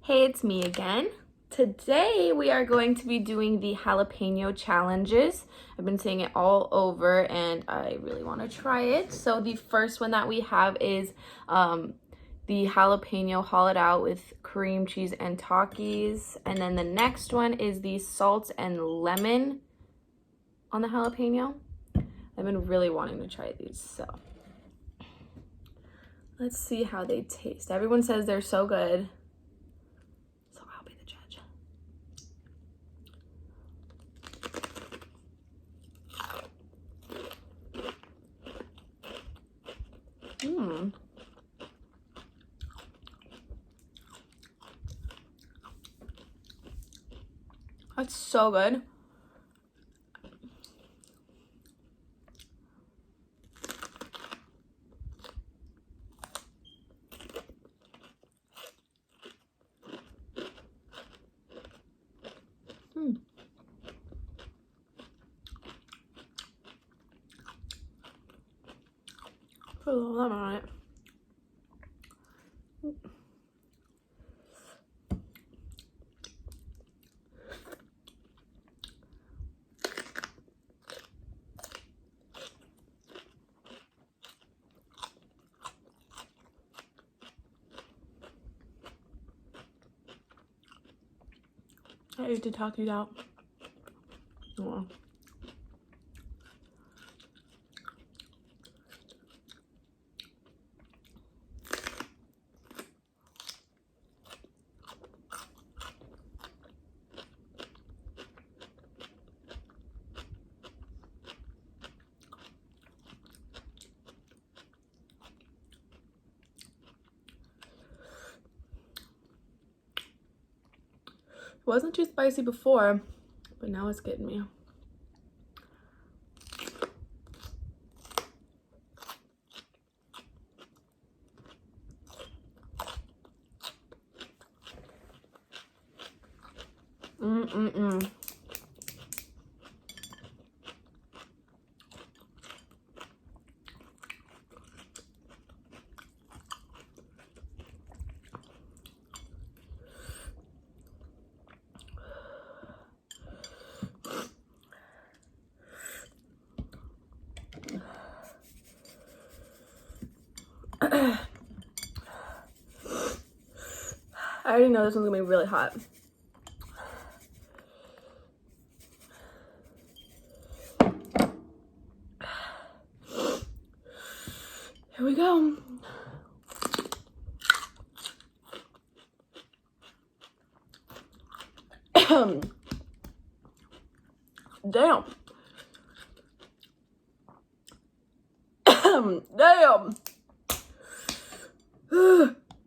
Hey, it's me again. Today we are going to be doing the jalapeno challenges. I've been seeing it all over and I really want to try it. So the first one that we have is the jalapeno hollowed out with cream cheese and Takis. And then the next one is the salt and lemon on the jalapeno. I've been really wanting to try these, so let's see how they taste. Everyone says they're so good. That's so good. Put a little lemon on it. I ate the Takis out. Oh. It wasn't too spicy before, but now it's getting me. I already know this one's gonna be really hot. Here we go. Damn. Damn.